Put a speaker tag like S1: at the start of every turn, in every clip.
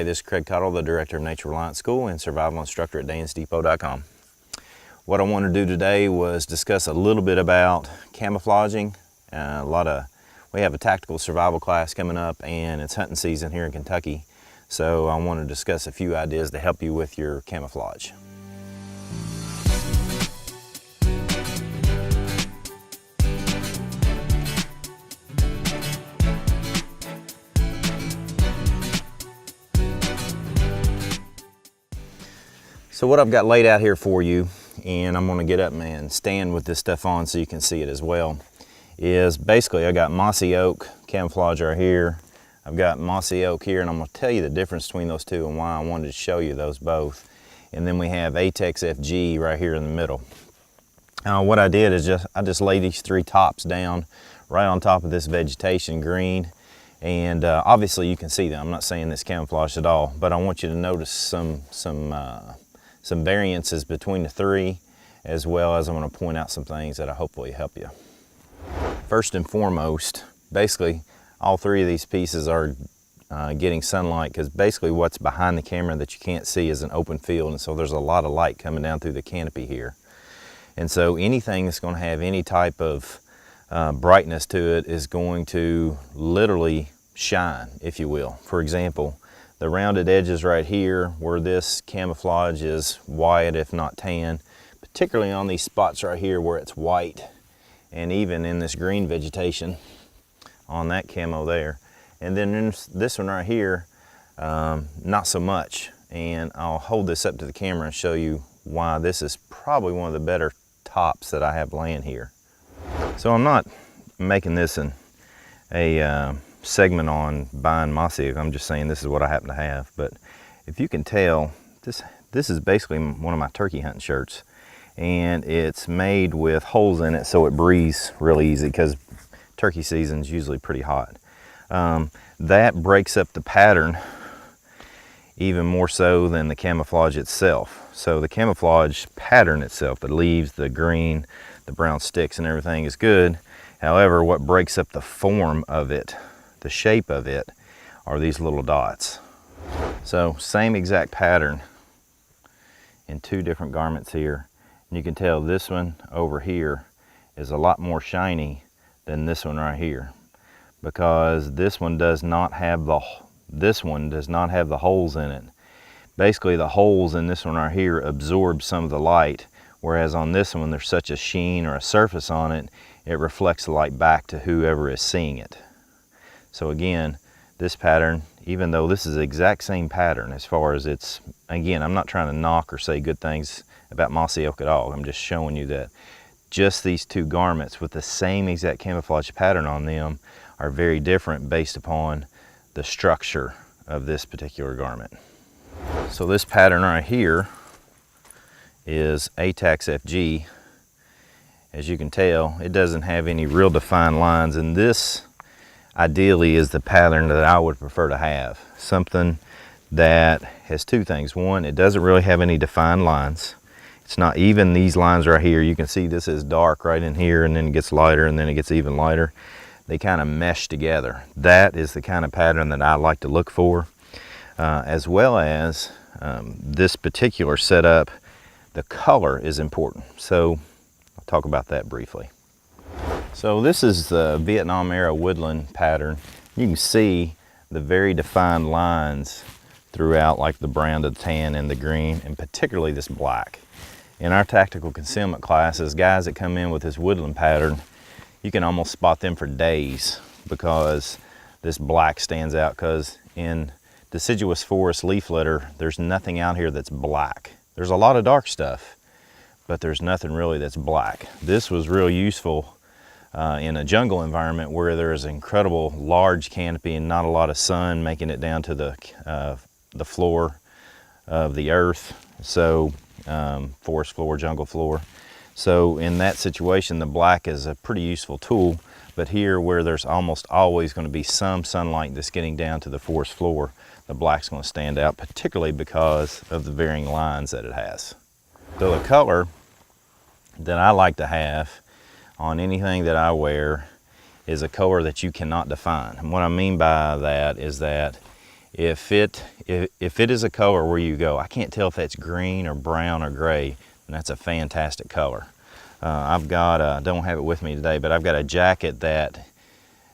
S1: Hey, this is Craig Cottle, the Director of Nature Reliance School and Survival Instructor at dansdepot.com. What I want to do today was discuss a little bit about camouflaging. We have a tactical survival class coming up and it's hunting season here in Kentucky. So I want to discuss a few ideas to help you with your camouflage. So what I've got laid out here for you, and I'm going to get up and stand with this stuff on so you can see it as well, is basically I got mossy oak camouflage right here. I've got mossy oak here, and I'm going to tell you the difference between those two and why I wanted to show you those both. And then we have Atex FG right here in the middle. What I did is I just laid these three tops down right on top of this vegetation green. And obviously you can see them. I'm not saying this camouflage at all, but I want you to notice some variances between the three, as well as I'm going to point out some things that I hopefully help you. First and foremost, basically all three of these pieces are getting sunlight, because basically what's behind the camera that you can't see is an open field, and so there's a lot of light coming down through the canopy here. And so anything that's going to have any type of brightness to it is going to literally shine, if you will. For example, the rounded edges right here where this camouflage is white, if not tan, particularly on these spots right here where it's white, and even in this green vegetation on that camo there. And then in this one right here, not so much. And I'll hold this up to the camera and show you why this is probably one of the better tops that I have laying here. So I'm not making this a segment on buying mossy oak. I'm just saying this is what I happen to have. But if you can tell, this is basically one of my turkey hunting shirts, and it's made with holes in it so it breathes really easy, because turkey season is usually pretty hot. That breaks up the pattern even more so than the camouflage itself. So the camouflage pattern itself, the leaves, the green, the brown sticks and everything is good. However, what breaks up the form of it, the shape of it, are these little dots. So same exact pattern in two different garments here. And you can tell this one over here is a lot more shiny than this one right here, because this one does not have the holes in it. Basically the holes in this one right here absorb some of the light, whereas on this one there's such a sheen or a surface on it, it reflects the light back to whoever is seeing it. So again, this pattern, even though this is the exact same pattern as far as it's, again, I'm not trying to knock or say good things about mossy oak at all. I'm just showing you that just these two garments with the same exact camouflage pattern on them are very different based upon the structure of this particular garment. So this pattern right here is Atex FG. As you can tell, it doesn't have any real defined lines, and this ideally is the pattern that I would prefer to have. Something that has two things. One, it doesn't really have any defined lines. It's not even these lines right here. You can see this is dark right in here, and then it gets lighter, and then it gets even lighter. They kind of mesh together. That is the kind of pattern that I like to look for, as well as this particular setup, the color is important. So I'll talk about that briefly. So this is the Vietnam era woodland pattern. You can see the very defined lines throughout, like the brown, the tan, and the green, and particularly this black. In our tactical concealment classes, guys that come in with this woodland pattern, you can almost spot them for days, because this black stands out, because in deciduous forest leaf litter, there's nothing out here that's black. There's a lot of dark stuff, but there's nothing really that's black. This was real useful in a jungle environment where there's incredible large canopy and not a lot of sun making it down to the floor of the earth. So forest floor, jungle floor. So in that situation, the black is a pretty useful tool. But here, where there's almost always going to be some sunlight that's getting down to the forest floor, the black's going to stand out, particularly because of the varying lines that it has. So the color that I like to have on anything that I wear is a color that you cannot define. And what I mean by that is that If it is a color where you go, I can't tell if that's green or brown or gray, and that's a fantastic color. I've got, I don't have it with me today, but I've got a jacket that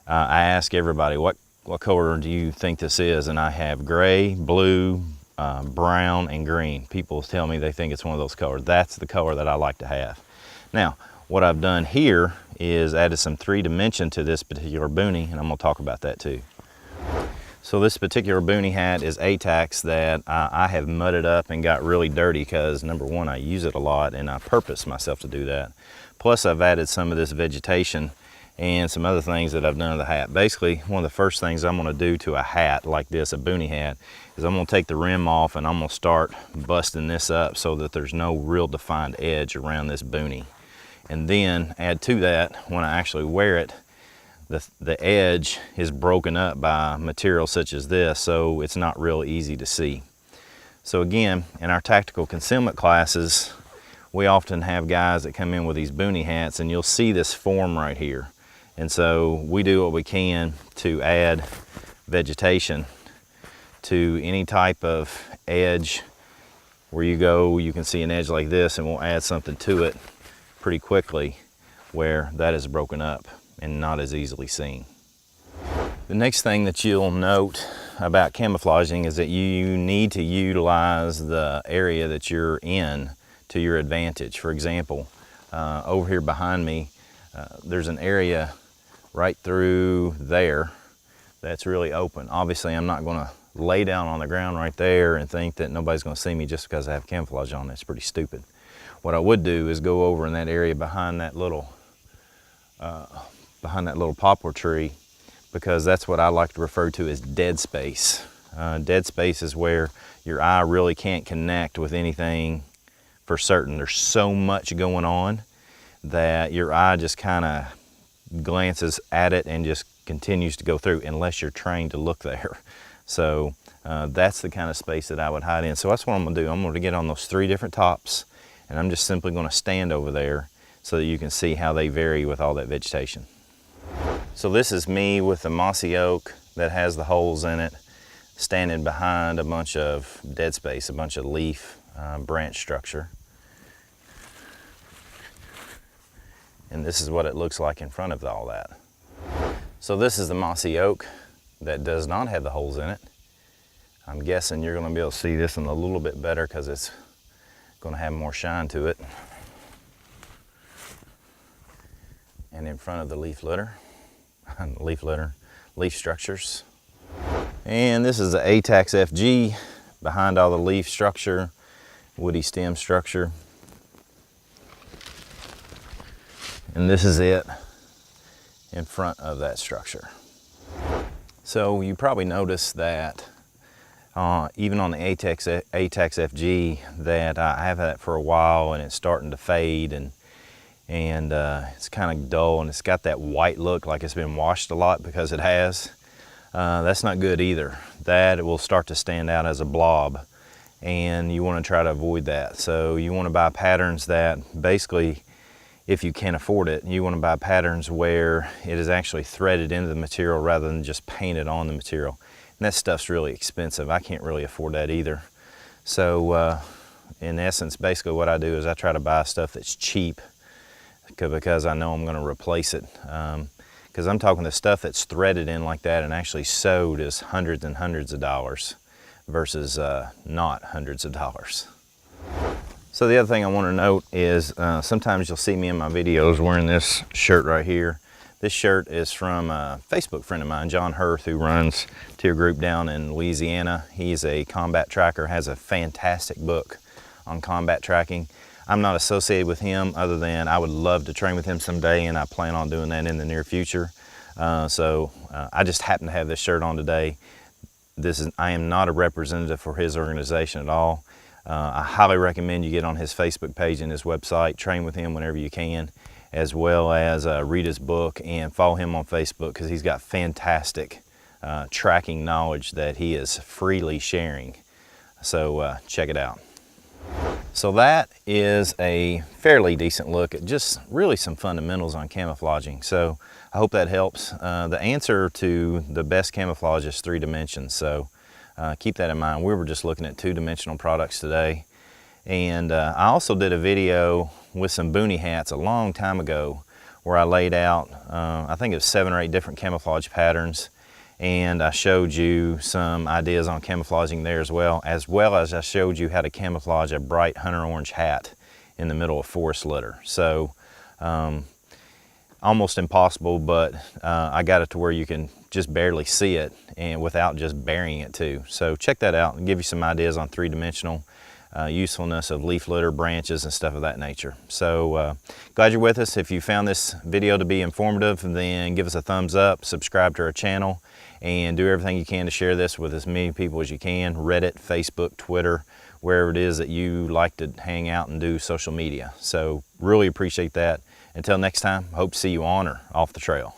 S1: I ask everybody, what color do you think this is? And I have gray, blue, brown, and green. People tell me they think it's one of those colors. That's the color that I like to have. Now, what I've done here is added some 3-dimension to this particular boonie, and I'm gonna talk about that too. So this particular boonie hat is ATAX that I have mudded up and got really dirty because, number one, I use it a lot and I purpose myself to do that. Plus I've added some of this vegetation and some other things that I've done to the hat. Basically, one of the first things I'm gonna do to a hat like this, a boonie hat, is I'm gonna take the rim off and I'm gonna start busting this up so that there's no real defined edge around this boonie. And then add to that, when I actually wear it, the edge is broken up by material such as this, so it's not real easy to see. So again, in our tactical concealment classes, we often have guys that come in with these boonie hats, and you'll see this form right here. And so we do what we can to add vegetation to any type of edge. Where you go, you can see an edge like this, and we'll add something to it pretty quickly where that is broken up and not as easily seen. The next thing that you'll note about camouflaging is that you need to utilize the area that you're in to your advantage. For example, over here behind me, there's an area right through there that's really open. Obviously, I'm not gonna lay down on the ground right there and think that nobody's gonna see me just because I have camouflage on. That's pretty stupid. What I would do is go over in that area behind that little poplar tree, because that's what I like to refer to as dead space. Dead space is where your eye really can't connect with anything for certain. There's so much going on that your eye just kind of glances at it and just continues to go through unless you're trained to look there. So that's the kind of space that I would hide in. So that's what I'm gonna do. I'm gonna get on those 3 different tops, and I'm just simply gonna stand over there so that you can see how they vary with all that vegetation. So this is me with the mossy oak that has the holes in it, standing behind a bunch of dead space, a bunch of leaf branch structure. And this is what it looks like in front of all that. So this is the mossy oak that does not have the holes in it. I'm guessing you're gonna be able to see this one a little bit better because it's gonna have more shine to it. And in front of the leaf structures. And this is the ATAX FG behind all the leaf structure, woody stem structure. And this is it in front of that structure. So you probably noticed that even on the ATAX FG that I have had it for a while and it's starting to fade, and it's kind of dull, and it's got that white look like it's been washed a lot, because it has. That's not good either. That it will start to stand out as a blob, and you want to try to avoid that. So you want to buy patterns that basically, if you can afford it, you want to buy patterns where it is actually threaded into the material rather than just painted on the material. And that stuff's really expensive. I can't really afford that either. So in essence, basically what I do is I try to buy stuff that's cheap, because I know I'm going to replace it. Because I'm talking the stuff that's threaded in like that and actually sewed is hundreds and hundreds of dollars versus not hundreds of dollars. So the other thing I want to note is sometimes you'll see me in my videos wearing this shirt right here. This shirt is from a Facebook friend of mine, John Hurth, who runs Tier Group down in Louisiana. He's a combat tracker, has a fantastic book on combat tracking. I'm not associated with him other than I would love to train with him someday, and I plan on doing that in the near future. I just happen to have this shirt on today. I am not a representative for his organization at all. I highly recommend you get on his Facebook page and his website, train with him whenever you can, as well as read his book and follow him on Facebook, because he's got fantastic tracking knowledge that he is freely sharing. So check it out. So that is a fairly decent look at just really some fundamentals on camouflaging. So I hope that helps. The answer to the best camouflage is 3 dimensions. So keep that in mind. We were just looking at two-dimensional products today. And I also did a video with some boonie hats a long time ago where I laid out, I think it was 7 or 8 different camouflage patterns, and I showed you some ideas on camouflaging there as well as I showed you how to camouflage a bright hunter orange hat in the middle of forest litter. So almost impossible, but I got it to where you can just barely see it and without just burying it too. So check that out and give you some ideas on three-dimensional usefulness of leaf litter, branches, and stuff of that nature. So glad you're with us. If you found this video to be informative, then give us a thumbs up, subscribe to our channel, and do everything you can to share this with as many people as you can. Reddit, Facebook, Twitter, wherever it is that you like to hang out and do social media. So really appreciate that. Until next time, hope to see you on or off the trail.